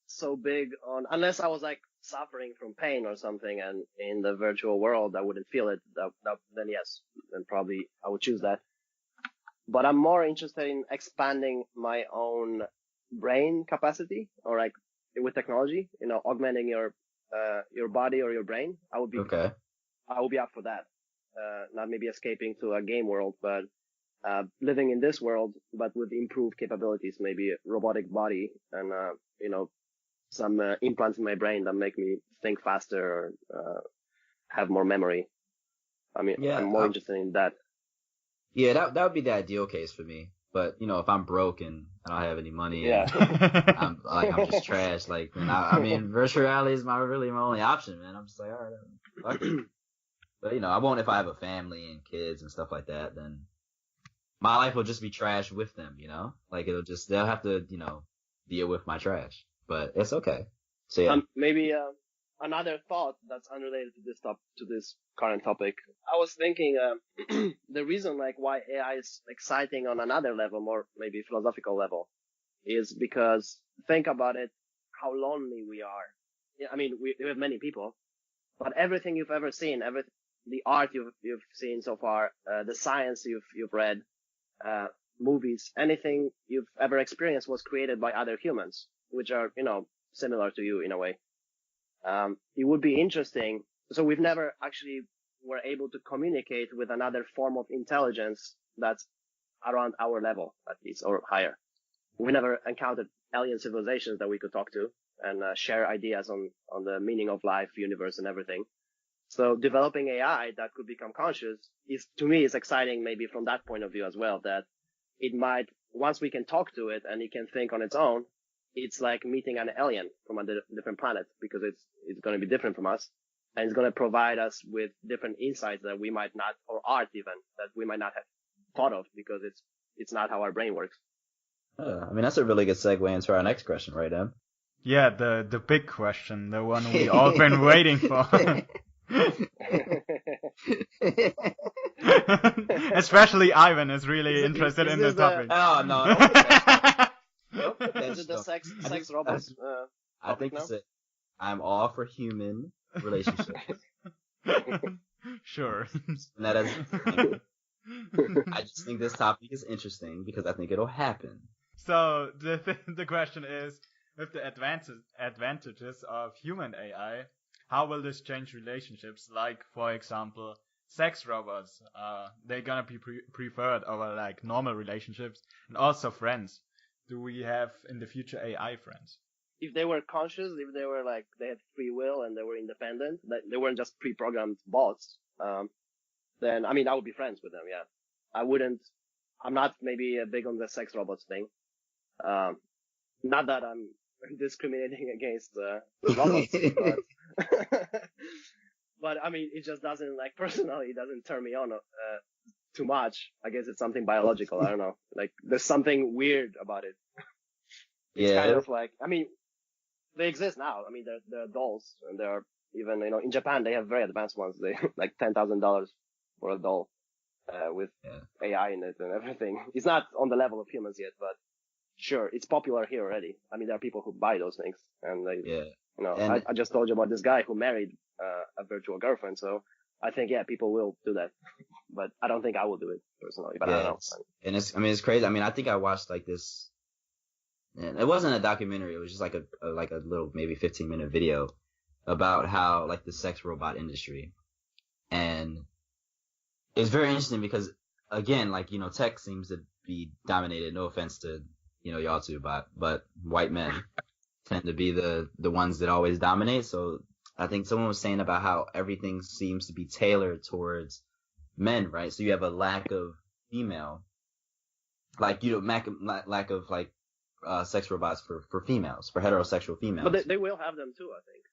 so big on, unless I was like suffering from pain or something, and in the virtual world I wouldn't feel it. Then yes, then probably I would choose that. But I'm more interested in expanding my own brain capacity, or like with technology, augmenting your body or your brain. I would be up for that. Not maybe escaping to a game world, but living in this world, but with improved capabilities, maybe a robotic body and, some implants in my brain that make me think faster or have more memory. I mean, Yeah, I'm more interested in that. Yeah, that would be the ideal case for me. But if I'm broke and I don't have any money, Yeah. and I'm just trash. Like, then I mean, virtual reality is my only option, man. I'm just like, all right, fuck it. But I won't if I have a family and kids and stuff like that. Then my life will just be trash with them. Like they'll have to deal with my trash. But it's okay. So yeah. Maybe another thought that's unrelated to this current topic. I was thinking the reason like why AI is exciting on another level, more maybe philosophical level, is because think about it, how lonely we are. Yeah, I mean we have many people, but everything you've ever seen, the art you've seen so far, the science you've read, movies, anything you've ever experienced was created by other humans, which are, similar to you in a way. It would be interesting. So we've never actually were able to communicate with another form of intelligence that's around our level, at least, or higher. We never encountered alien civilizations that we could talk to and share ideas on the meaning of life, universe, and everything. So developing AI that could become conscious to me, is exciting maybe from that point of view as well, that it might, once we can talk to it and it can think on its own, it's like meeting an alien from a different planet, because it's going to be different from us, and it's going to provide us with different insights that we might not, or art even, that we might not have thought of, because it's not how our brain works. I mean, that's a really good segue into our next question, right, Em? Yeah, the big question, the one we all been waiting for. Especially Ivan is really interested in the topic. Oh, no. Is it the sex robots? I think it's I'm all for human relationships. Sure. And that is, I just think this topic is interesting because I think it'll happen. So the question is, with the advantages of human AI, how will this change relationships? Like, for example, sex robots, they're gonna be preferred over like normal relationships, and also friends. Do we have in the future AI friends? If they were conscious, if they were like, they had free will and they were independent, that they weren't just pre-programmed bots, then, I mean, I would be friends with them, yeah. I'm not maybe big on the sex robots thing. Not that I'm discriminating against robots, but I mean, it just doesn't, like, personally, it doesn't turn me on too much. I guess it's something biological. I don't know. Like, there's something weird about it. It's kind of like, I mean, they exist now. I mean, they're dolls, and they're even, in Japan, they have very advanced ones. They like $10,000 for a doll, with AI in it and everything. It's not on the level of humans yet, but sure, it's popular here already. I mean, there are people who buy those things, and I just told you about this guy who married a virtual girlfriend, so I think, people will do that, but I don't think I will do it personally, but I don't know. And it's crazy. I mean, I think I watched like this, and it wasn't a documentary. It was just like a little, maybe 15-minute video about how like the sex robot industry, and it's very interesting because again, like, tech seems to be dominated. No offense to, y'all two, but white men tend to be the ones that always dominate. So I think someone was saying about how everything seems to be tailored towards men, right? So you have a lack of female, lack of like sex robots for females, for heterosexual females. But they will have them too, I think.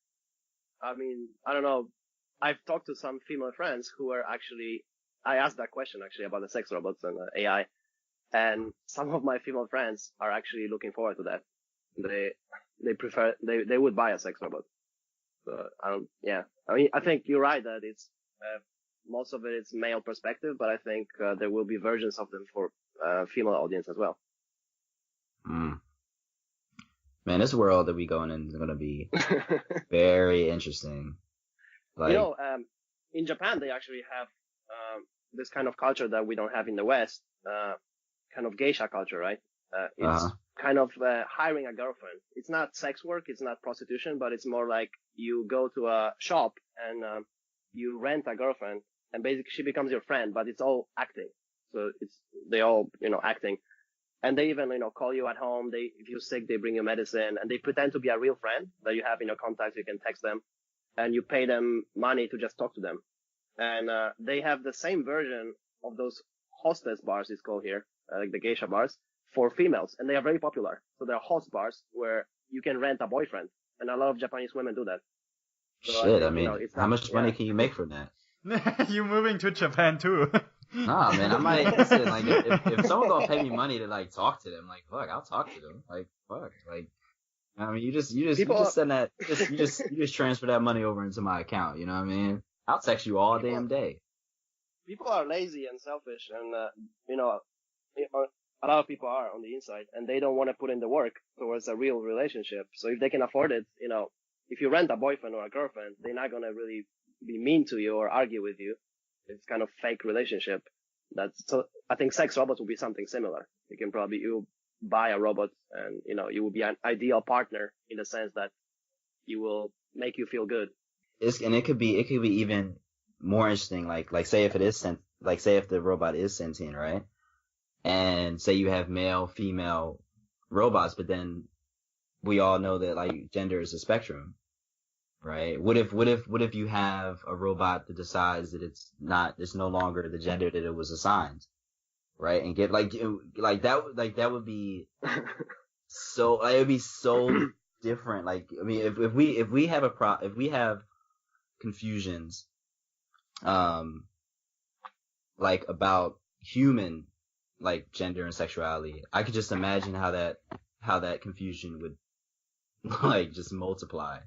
I mean, I don't know. I've talked to some female friends who are actually, I asked that question actually about the sex robots and AI, and some of my female friends are actually looking forward to that. They would buy a sex robot. So I mean, I think you're right that it's, most of it's male perspective, but I think there will be versions of them for female audience as well. Man, this world that we going in is going to be very interesting. Like, in Japan, they actually have this kind of culture that we don't have in the West, kind of geisha culture, right? It's kind of hiring a girlfriend. It's not sex work, it's not prostitution, but it's more like you go to a shop and you rent a girlfriend, and basically she becomes your friend, but it's all acting. So they all, acting. And they even, call you at home. If you're sick, they bring you medicine, and they pretend to be a real friend that you have in your contacts. You can text them, and you pay them money to just talk to them. And they have the same version of those hostess bars, it's called here, like the geisha bars, for females, and they are very popular. So they're host bars where you can rent a boyfriend, and a lot of Japanese women do that. So I mean, how much money can you make from that? You moving to Japan too? Nah, man, I might listen. Like, if someone gonna pay me money to like talk to them, like, fuck, I'll talk to them. Like, fuck, like, I mean, you just send that, you just transfer that money over into my account. You know what I mean? I'll text you all damn day. People are lazy and selfish, and a lot of people are on the inside, and they don't want to put in the work towards a real relationship. So if they can afford it, if you rent a boyfriend or a girlfriend, they're not gonna really be mean to you or argue with you. It's kind of fake relationship. So I think sex robots will be something similar. You buy a robot, and you will be an ideal partner in the sense that you will make you feel good. And it could be even more interesting. Like say if the robot is sentient, right? And say you have male, female robots, but then we all know that like gender is a spectrum. Right? What if you have a robot that decides that it's no longer the gender that it was assigned, right? And get that would be so, it would be so different. Like, I mean, if we have confusions, like about human, like gender and sexuality, I could just imagine how that confusion would like just multiply.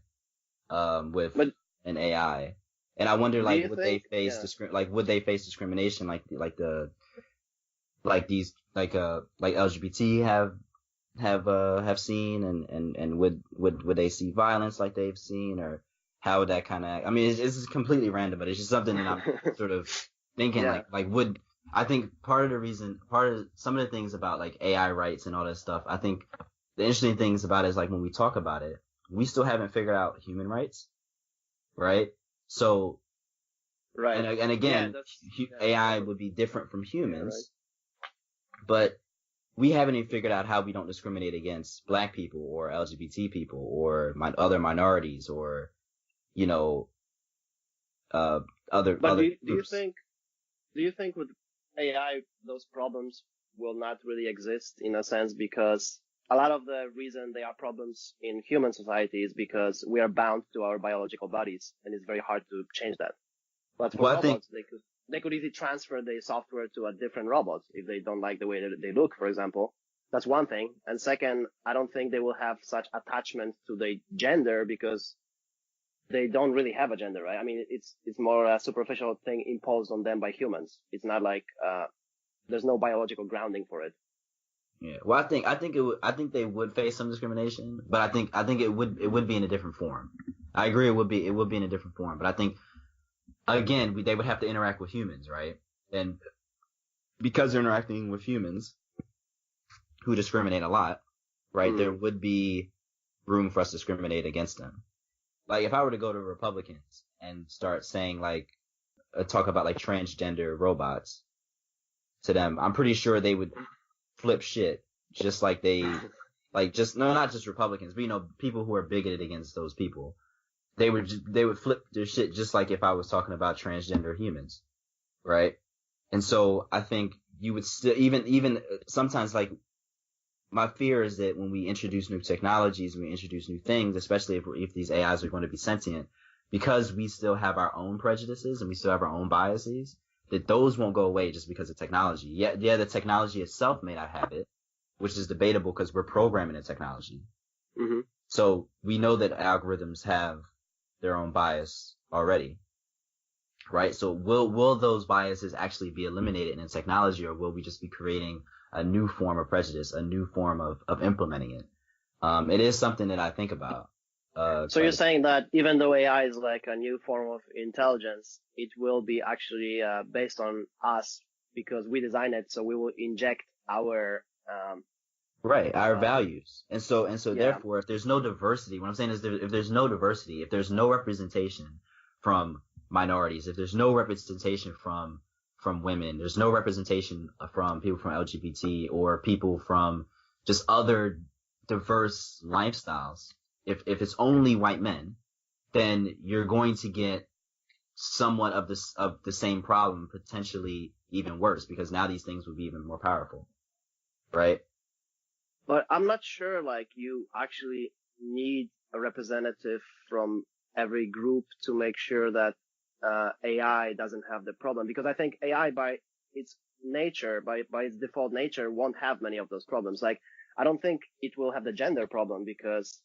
With an AI, and I wonder would they face discrimination like these LGBT have seen, and would they see violence like they've seen, or how would that kind of, I mean, it's completely random, but it's just something that I'm sort of thinking I think part of some of the things about like AI rights and all that stuff, I think the interesting things about it is like when we talk about it, we still haven't figured out human rights, right? So, right. And again, AI would be different from humans, but we haven't even figured out how we don't discriminate against black people or LGBT people or other minorities or, other. But do you think with AI those problems will not really exist in a sense, because a lot of the reason there are problems in human society is because we are bound to our biological bodies, and it's very hard to change that. But for robots, they could easily transfer the software to a different robot if they don't like the way that they look, for example. That's one thing. And second, I don't think they will have such attachment to the gender because they don't really have a gender, right? I mean, it's more a superficial thing imposed on them by humans. It's not like there's no biological grounding for it. Yeah. Well, I think they would face some discrimination, but I think it would be in a different form. I agree it would be in a different form, but I think again they would have to interact with humans, right? And because they're interacting with humans who discriminate a lot, right? There would be room for us to discriminate against them. Like if I were to go to Republicans and start saying talk about like transgender robots to them, I'm pretty sure they would flip shit just like they, not just Republicans, but people who are bigoted against those people. They would flip their shit just like if I was talking about transgender humans, right? And so I think you would still, even sometimes, like, my fear is that when we introduce new technologies, when we introduce new things, especially if these AIs are going to be sentient, because we still have our own prejudices and we still have our own biases, that those won't go away just because of technology. Yeah, the technology itself may not have it, which is debatable because we're programming the technology. Mm-hmm. So we know that algorithms have their own bias already, right? So will those biases actually be eliminated in technology, or will we just be creating a new form of prejudice, a new form of implementing it? It is something that I think about. So you're saying that even though AI is like a new form of intelligence, it will be actually based on us because we design it, so we will inject our right, our values. And so yeah. therefore, if there's no diversity, what I'm saying is if there's no diversity, if there's no representation from minorities, if there's no representation from women, there's no representation from people from LGBT or people from just other diverse lifestyles, if it's only white men, then you're going to get somewhat of the same problem, potentially even worse, because now these things will be even more powerful, right? But I'm not sure, like, you actually need a representative from every group to make sure that AI doesn't have the problem. Because I think AI, by its nature, by its default nature, won't have many of those problems. Like, I don't think it will have the gender problem because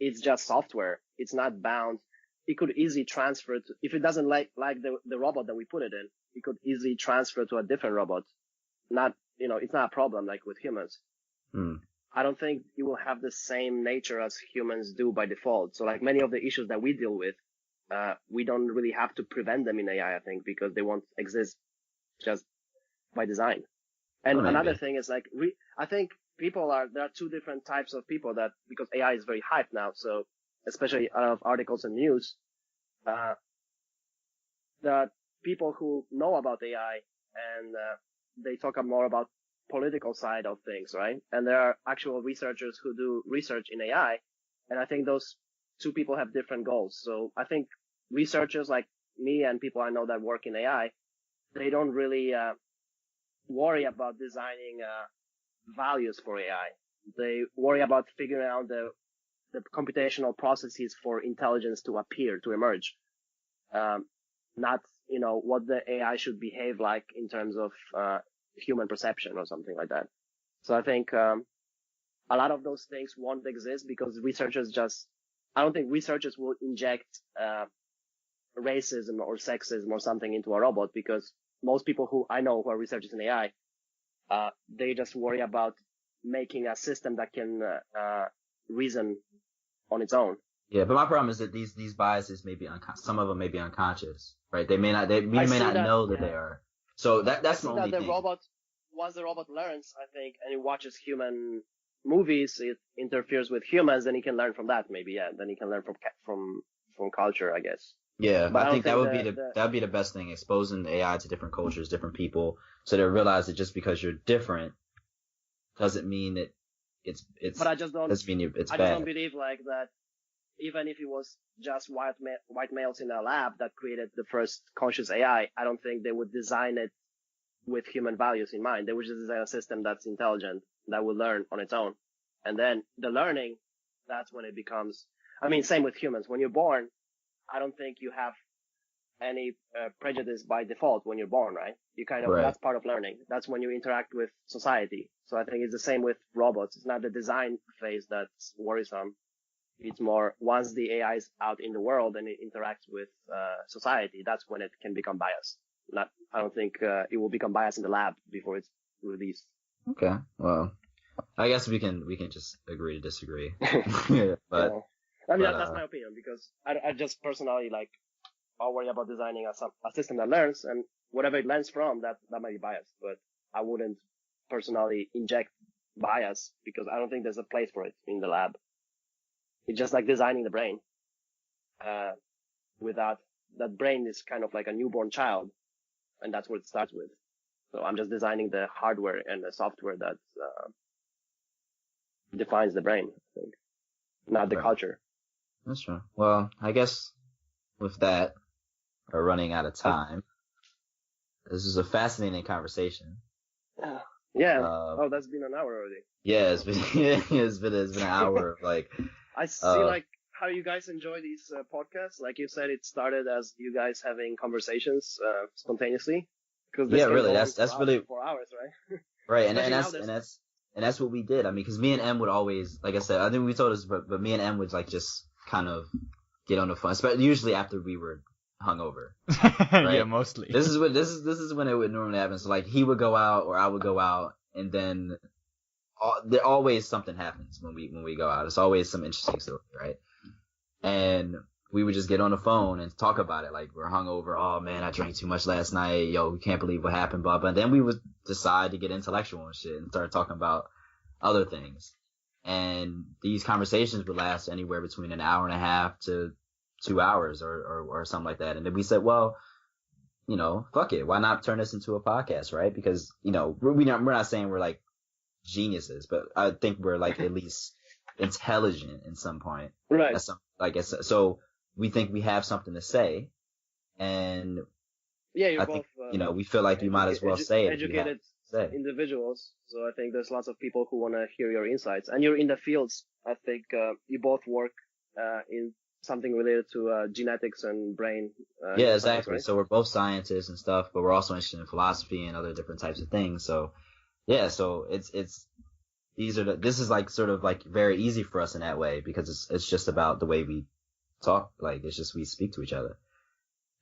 it's just software. It's not bound. It could easily transfer to, if it doesn't like the robot that we put it in, it could easily transfer to a different robot. Not, it's not a problem like with humans. I don't think it will have the same nature as humans do by default. So like many of the issues that we deal with, we don't really have to prevent them in AI, I think, because they won't exist just by design. And another thing is like, I think there are two different types of people that, because AI is very hyped now, so especially out of articles and news, there are people who know about AI and they talk more about political side of things, right? And there are actual researchers who do research in AI, and I think those two people have different goals. So I think researchers like me and people I know that work in AI, they don't really worry about designing values for AI. They worry about figuring out the computational processes for intelligence to appear, to emerge. Not, what the AI should behave like in terms of human perception or something like that. So I think a lot of those things won't exist because I don't think researchers will inject racism or sexism or something into a robot, because most people who I know who are researchers in AI, they just worry about making a system that can reason on its own. Yeah, but my problem is that these biases may be some of them may be unconscious, right? We may not know that they are. So that's the only thing. Once the robot learns, I think, and it watches human movies, it interferes with humans, then he can learn from that, maybe. Yeah, then he can learn from culture, I guess. Yeah, I think that would be the best thing, exposing AI to different cultures, different people, so they realize that just because you're different doesn't mean that it's. But I just don't. Doesn't mean it's bad. I just don't believe like that. Even if it was just white males in a lab that created the first conscious AI, I don't think they would design it with human values in mind. They would just design a system that's intelligent, that will learn on its own. And then the learning, that's when it becomes, same with humans. When you're born, I don't think you have any prejudice by default when you're born, right? You right. That's part of learning. That's when you interact with society. So I think it's the same with robots. It's not the design phase that's worrisome. It's more once the AI is out in the world and it interacts with society, that's when it can become biased. I don't think it will become biased in the lab before it's released. Okay, well, I guess we can just agree to disagree. But that's my opinion, because I just personally I'll worry about designing a system that learns, and whatever it learns from, that might be biased. But I wouldn't personally inject bias because I don't think there's a place for it in the lab. It's just like designing the brain. Without that brain is kind of like a newborn child, and that's what it starts with. So I'm just designing the hardware and the software that's defines the brain, I think, not the culture. That's true. Well, I guess with that, we're running out of time. This is a fascinating conversation. Yeah. That's been an hour already. Yeah, it's been it's been an hour of like. I see like how you guys enjoy these podcasts. Like you said, it started as you guys having conversations spontaneously. Yeah, really. That's really 4 hours, right? Right, and that's what we did. I mean, because me and M would always, like I said, I think we told us, but me and M would like just kind of get on the phone, especially usually after we were hungover. Right? Yeah, mostly. This is when it would normally happen. So like he would go out or I would go out, and then there always something happens when we go out. It's always some interesting story, right? And we would just get on the phone and talk about it. Like, we're hungover. Oh man, I drank too much last night. Yo, we can't believe what happened, blah, blah. And then we would decide to get intellectual and shit and start talking about other things. And these conversations would last anywhere between an hour and a half to 2 hours or something like that. And then we said, well, you know, fuck it. Why not turn this into a podcast, right? Because, you know, we're not saying we're like geniuses, but I think we're like at least intelligent in some point. Right. So we think we have something to say, and you're think, both, you know, we feel like we might as well say it. Educated individuals, so I think there's lots of people who want to hear your insights, and you're in the fields. I think you both work in something related to genetics and brain. Yeah, exactly. Right? So we're both scientists and stuff, but we're also interested in philosophy and other different types of things. So yeah, so this is like sort of like very easy for us in that way, because it's just about the way we talk. Like, it's just we speak to each other.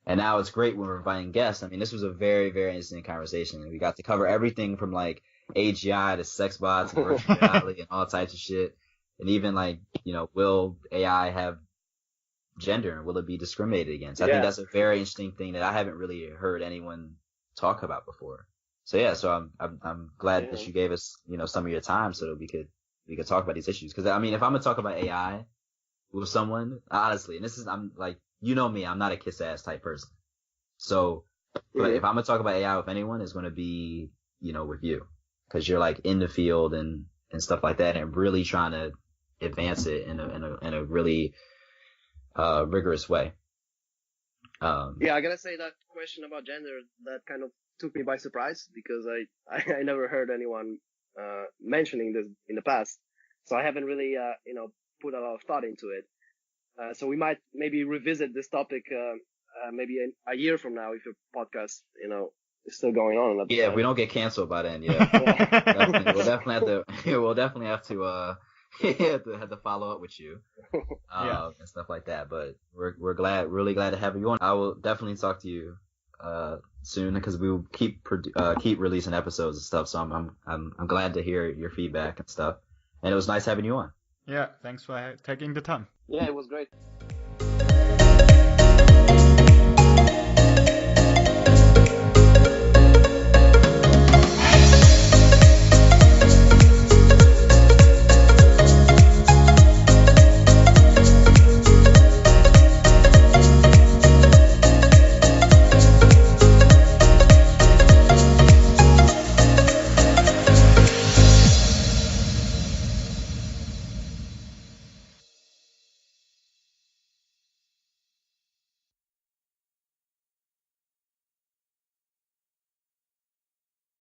And now it's great when we're inviting guests. I mean, this was a very, very interesting conversation. We got to cover everything from like AGI to sex bots and virtual reality and all types of shit. And even like, you know, will AI have gender and will it be discriminated against? I think that's a very interesting thing that I haven't really heard anyone talk about before. So yeah, so I'm glad that you gave us, you know, some of your time so that we could talk about these issues. Because I mean, if I'm gonna talk about AI with someone, honestly, and I'm like, you know me, I'm not a kiss ass type person. So, but if I'm gonna talk about AI with anyone, it's gonna be, you know, with you, because you're like in the field and stuff like that, and really trying to advance it in a really rigorous way. I gotta say that question about gender, that kind of took me by surprise, because I never heard anyone mentioning this in the past, so I haven't really put a lot of thought into it. So we might maybe revisit this topic maybe a year from now, if your podcast is still going on. Yeah, if we don't get canceled by then. Yeah, we'll definitely have to have to follow up with you and stuff like that. But we're really glad to have you on. I will definitely talk to you soon, because we will keep releasing episodes and stuff. So I'm glad to hear your feedback and stuff. And it was nice having you on. Yeah, thanks for taking the time. Yeah, it was great.